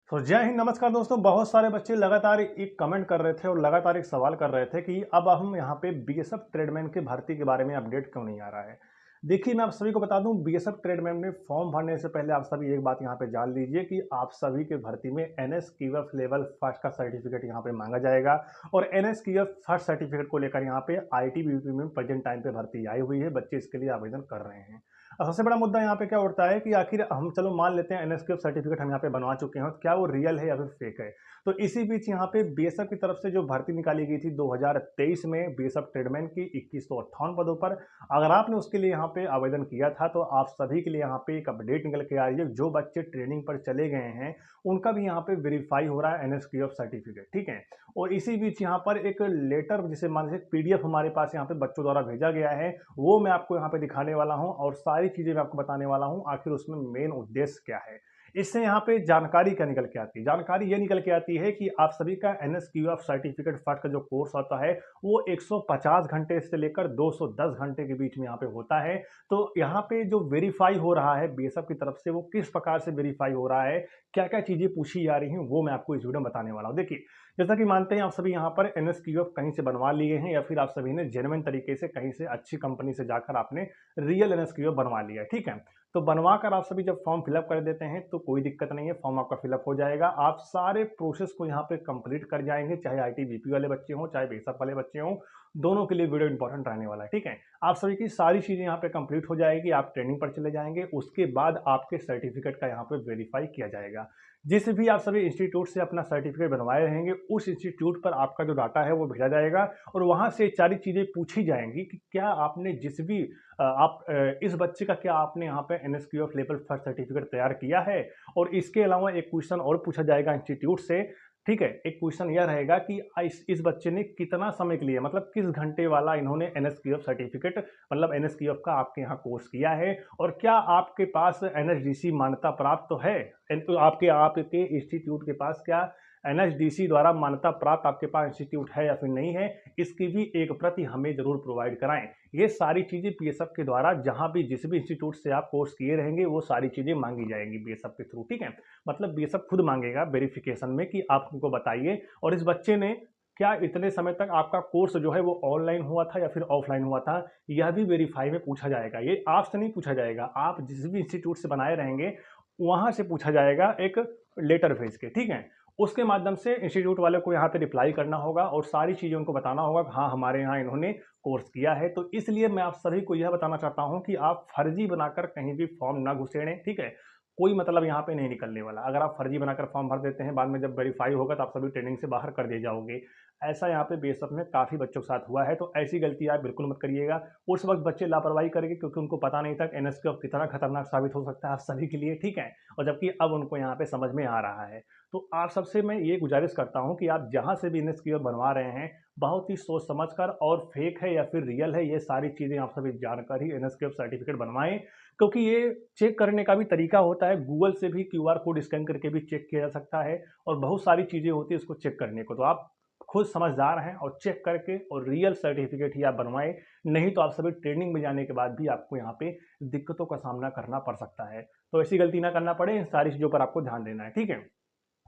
तो जय हिंद, नमस्कार दोस्तों। बहुत सारे बच्चे लगातार एक कमेंट कर रहे थे और लगातार एक सवाल कर रहे थे कि अब हम यहाँ पे बीएसएफ ट्रेडमैन की भर्ती के बारे में अपडेट क्यों नहीं आ रहा है। देखिए, मैं आप सभी को बता दूं, बीएसएफ ट्रेडमैन में फॉर्म भरने से पहले आप सभी एक बात यहाँ पे जान लीजिए कि आप सभी के भर्ती में एनएसक्यूएफ लेवल फर्स्ट का सर्टिफिकेट यहाँ पे मांगा जाएगा। और एनएसक्यूएफ फर्स्ट सर्टिफिकेट को लेकर यहाँ पे आईटीबीपी में प्रेजेंट टाइम पे भर्ती आई हुई है, बच्चे इसके लिए आवेदन कर रहे हैं। अब सबसे बड़ा मुद्दा यहाँ पे क्या उठता है कि आखिर हम चलो मान लेते हैं एनएसक्यूएफ सर्टिफिकेट हम यहाँ पे बनवा चुके हैं, तो क्या वो रियल है या फिर फेक है। तो इसी बीच यहाँ पे बीएसएफ की तरफ से जो भर्ती निकाली गई थी 2023 में बीएसएफ ट्रेडमैन की 2158 पदों पर, अगर आपने उसके लिए यहाँ पे आवेदन किया था तो आप सभी के लिए यहाँ पे एक अपडेट निकल के आ रही है। जो बच्चे ट्रेनिंग पर चले गए हैं उनका भी यहाँ पे वेरीफाई हो रहा है एनएसक्यूएफ सर्टिफिकेट, ठीक है। और इसी बीच यहाँ पर एक लेटर, जिसे मान लीजिए पीडीएफ हमारे पास यहाँ पे बच्चों द्वारा भेजा गया है, वो मैं आपको यहाँ पे दिखाने वाला हूँ और सारी चीजें मैं आपको बताने वाला हूँ आखिर उसमें मेन उद्देश्य क्या है। इससे यहाँ पे जानकारी क्या निकल के आती है। जानकारी ये निकल के आती है कि आप सभी का एनएसक्यूएफ सर्टिफिकेट फर्स्ट का जो कोर्स होता है वो 150 घंटे से लेकर 210 घंटे के बीच में यहाँ पे होता है। तो यहाँ पे जो वेरीफाई हो रहा है बीएसएफ की तरफ से, वो किस प्रकार से वेरीफाई हो रहा है, क्या क्या चीजें पूछी जा रही हैं, वो मैं आपको इस वीडियो में बताने वाला हूँ। देखिए, जैसा कि मानते हैं आप सभी यहाँ पर एनएसक्यूएफ कहीं से बनवा लिए हैं या फिर आप सभी ने जेन्युइन तरीके से कहीं से अच्छी कंपनी से जाकर आपने रियल एनएसक्यूएफ बनवा लिया है, ठीक है। तो बनवा कर आप सभी जब फॉर्म फिलअप कर देते हैं तो कोई दिक्कत नहीं है, फॉर्म आपका फिलअप हो जाएगा। आप सारे प्रोसेस को यहाँ पे कंप्लीट कर जाएंगे, चाहे आईटीबीपी वाले बच्चे हों चाहे बीएसएफ वाले बच्चे हों, दोनों के लिए वीडियो इंपॉर्टेंट रहने वाला है, ठीक है। आप सभी की सारी चीजें यहाँ पे कंप्लीट हो जाएगी, आप ट्रेनिंग पर चले जाएंगे, उसके बाद आपके सर्टिफिकेट का यहाँ पे वेरीफाई किया जाएगा। जिस भी आप सभी इंस्टीट्यूट से अपना सर्टिफिकेट बनवाए रहेंगे उस इंस्टीट्यूट पर आपका जो डाटा है वो भेजा जाएगा और वहां से सारी चीजें पूछी जाएंगी कि क्या आपने जिस भी इस बच्चे का क्या आपने यहाँ पे एनएसक्यूएफ लेवल फर्स्ट सर्टिफिकेट तैयार किया है। और इसके अलावा एक क्वेश्चन और पूछा जाएगा इंस्टीट्यूट से, ठीक है। एक क्वेश्चन यह रहेगा कि इस बच्चे ने कितना समय के लिए, मतलब किस घंटे वाला इन्होंने एनएसक्यूएफ सर्टिफिकेट, मतलब एनएसक्यूएफ का आपके यहाँ कोर्स किया है और क्या आपके पास एनएचडीसी मान्यता प्राप्त तो है। आपके आपके इंस्टीट्यूट के पास क्या एनएचडीसी द्वारा मान्यता प्राप्त आपके पास इंस्टीट्यूट है या फिर नहीं है, इसकी भी एक प्रति हमें जरूर प्रोवाइड कराएं। ये सारी चीजें बीएसएफ के द्वारा जहां भी जिस भी इंस्टीट्यूट से आप कोर्स किए रहेंगे वो सारी चीजें मांगी जाएंगी बीएसएफ के थ्रू, ठीक है। मतलब बीएसएफ खुद मांगेगा वेरिफिकेशन में कि आप उनको बताइए और इस बच्चे ने क्या इतने समय तक आपका कोर्स जो है वो ऑनलाइन हुआ था या फिर ऑफलाइन हुआ था, यह भी वेरीफाई में पूछा जाएगा। ये आपसे नहीं पूछा जाएगा, आप जिस भी इंस्टीट्यूट से बनाए रहेंगे वहां से पूछा जाएगा एक लेटर भेज के, ठीक है। उसके माध्यम से इंस्टीट्यूट वाले को यहाँ पे रिप्लाई करना होगा और सारी चीज़ें उनको बताना होगा कि हाँ हमारे यहाँ इन्होंने कोर्स किया है। तो इसलिए मैं आप सभी को यह बताना चाहता हूँ कि आप फर्जी बनाकर कहीं भी फॉर्म ना घुसेड़ें, ठीक है। कोई मतलब यहाँ पे नहीं निकलने वाला। अगर आप फर्जी बनाकर फॉर्म भर देते हैं, बाद में जब वेरीफाई होगा तो आप सभी ट्रेनिंग से बाहर कर दिए जाओगे। ऐसा यहाँ पे बीएसएफ में काफ़ी बच्चों के साथ हुआ है, तो ऐसी गलती आप बिल्कुल मत करिएगा। उस वक्त बच्चे लापरवाही करेंगे क्योंकि उनको पता नहीं था एनएसक्यूएफ कितना खतरनाक साबित हो सकता है आप सभी के लिए, ठीक है। और जबकि अब उनको यहाँ पे समझ में आ रहा है। तो आप सबसे मैं ये गुजारिश करता हूँ कि आप जहाँ से भी एनएसक्यूएफ बनवा रहे हैं बहुत ही सोच समझ कर, और फेक है या फिर रियल है ये सारी चीज़ें आप सभी जानकर ही एनएसक्यूएफ सर्टिफिकेट बनवाएं। क्योंकि ये चेक करने का भी तरीका होता है, गूगल से भी क्यूआर कोड स्कैन करके भी चेक किया जा सकता है और बहुत सारी चीज़ें होती है इसको चेक करने को। तो आप खुद समझदार हैं और चेक करके और रियल सर्टिफिकेट ही आप बनवाएं, नहीं तो आप सभी ट्रेनिंग में जाने के बाद भी आपको यहाँ पे दिक्कतों का सामना करना पड़ सकता है। तो ऐसी गलती ना करना पड़े, इन सारी चीज़ों पर आपको ध्यान देना है, ठीक है।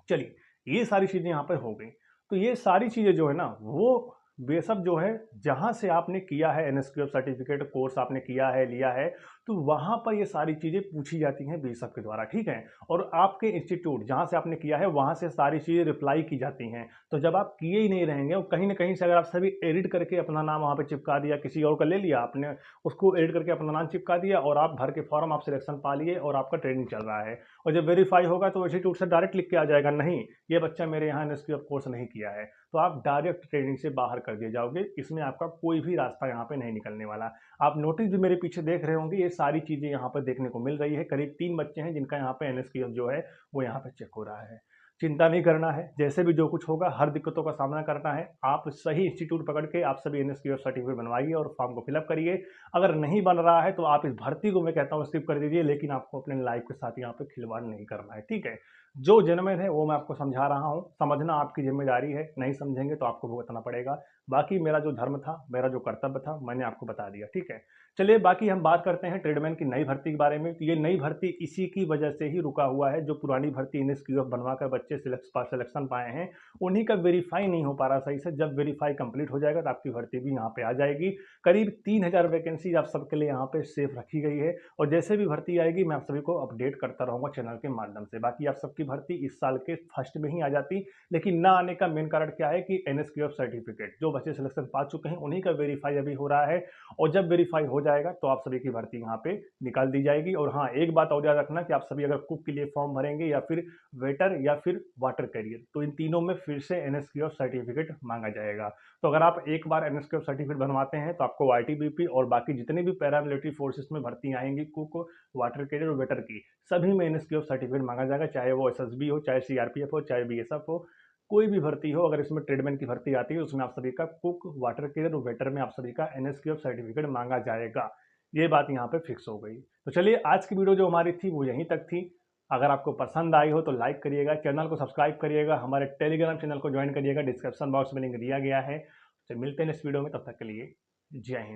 चलिए, ये सारी चीज़ें यहाँ पे हो गई। तो ये सारी चीज़ें जो है ना वो बेशक जो है जहाँ से आपने किया है एनएसक्यूएफ सर्टिफिकेट कोर्स आपने किया है, लिया है, तो वहाँ पर ये सारी चीज़ें पूछी जाती हैं बीएसएफ के द्वारा, ठीक है। और आपके इंस्टीट्यूट जहाँ से आपने किया है वहाँ से सारी चीज़ें रिप्लाई की जाती हैं। तो जब आप किए ही नहीं रहेंगे और कहीं ना कहीं से अगर आप सभी एडिट करके अपना नाम वहाँ पे चिपका दिया, किसी और का ले लिया आपने, उसको एडिट करके अपना नाम चिपका दिया और आप भर के फॉर्म आप सिलेक्शन पा लिए और आपका ट्रेनिंग चल रहा है, और जब वेरीफाई होगा तो इंस्टीट्यूट से डायरेक्ट लिख के आ जाएगा नहीं ये बच्चा मेरे यहाँ एनएसक्यूएफ कोर्स नहीं किया है, तो आप डायरेक्ट ट्रेनिंग से बाहर कर दिए जाओगे। इसमें आपका कोई भी रास्ता यहाँ पे नहीं निकलने वाला। आप नोटिस भी मेरे पीछे देख रहे होंगे, ये सारी चीज़ें यहाँ पर देखने को मिल रही है। करीब 3 बच्चे हैं जिनका यहाँ पे एनएसक्यूएफ जो है वो यहाँ पे चेक हो रहा है। चिंता नहीं करना है, जैसे भी जो कुछ होगा हर दिक्कतों का सामना करना है। आप सही इंस्टीट्यूट पकड़ के आप सभी एनएसक्यूएफ सर्टिफिकेट बनवाइए और फॉर्म को फिलअप करिए। अगर नहीं बन रहा है तो आप इस भर्ती को मैं कहता हूँ स्किप कर दीजिए, लेकिन आपको अपने लाइफ के साथ यहाँ पे खिलवाड़ नहीं करना है, ठीक है। जो जेन्युइन है वो मैं आपको समझा रहा हूँ, समझना आपकी ज़िम्मेदारी है, नहीं समझेंगे तो आपको भुगतना पड़ेगा। बाकी मेरा जो धर्म था, मेरा जो कर्तव्य था, मैंने आपको बता दिया, ठीक है? चलिए बाकी हम बात करते हैं ट्रेडमैन की नई भर्ती के बारे में। तो ये नई भर्ती इसी की वजह से ही रुका हुआ है, जो पुरानी भर्ती एनएसक्यूएफ बनवाकर बच्चे सिलेक्शन पाए हैं, उन्हीं का वेरीफाई नहीं हो पा रहा सही से। जब वेरीफाई कंप्लीट हो जाएगा तो आपकी भर्ती भी यहाँ पे आ जाएगी। करीब 3000 वैकेंसी आप सबके लिए यहाँ पे सेफ रखी गई है, और जैसे भी भर्ती आएगी मैं आप सभी को अपडेट करता रहूँगा चैनल के माध्यम से। बाकी आप सबकी भर्ती इस साल के फर्स्ट में ही आ जाती, लेकिन ना आने का मेन कारण क्या है कि एनएसक्यूएफ सर्टिफिकेट जो बच्चे सिलेक्शन पा चुके हैं उन्हीं का वेरीफाई अभी हो रहा है, और जब वेरीफाई हो जाएगा तो आप सभी की भर्ती यहाँ पे निकाल दी जाएगी। और हाँ, एक बात और याद रखना कि आप सभी अगर कुक के लिए फॉर्म भरेंगे या फिर वेटर या फिर वाटर कैरियर, तो इन तीनों में फिर से एनएसक्यूएफ सर्टिफिकेट मांगा जाएगा। तो अगर आप एक बार एनएसक्यूएफ सर्टिफिकेट बनवाते हैं तो आपको आईटीबीपी और बाकी जितने भी पैरामिलिट्री फोर्सेस में भर्ती आएंगी, कुक, वाटर कैरियर और वेटर की, सभी में एनएसक्यूएफ सर्टिफिकेट मांगा जाएगा, चाहे वो एसएसबी हो, चाहे सीआरपीएफ हो, चाहे बीएसएफ हो, कोई भी भर्ती हो। अगर इसमें ट्रेडमैन की भर्ती आती है उसमें आप सभी का कुक, वाटर कैरियर और वेटर में आप सभी का एनएसक्यूएफ सर्टिफिकेट मांगा जाएगा। ये बात यहाँ पे फिक्स हो गई। तो चलिए आज की वीडियो जो हमारी थी वो यहीं तक थी। अगर आपको पसंद आई हो तो लाइक करिएगा, चैनल को सब्सक्राइब करिएगा, हमारे टेलीग्राम चैनल को ज्वाइन करिएगा, डिस्क्रिप्शन बॉक्स में लिंक दिया गया है। तो मिलते हैं इस वीडियो में, तब तक के लिए जय हिंद।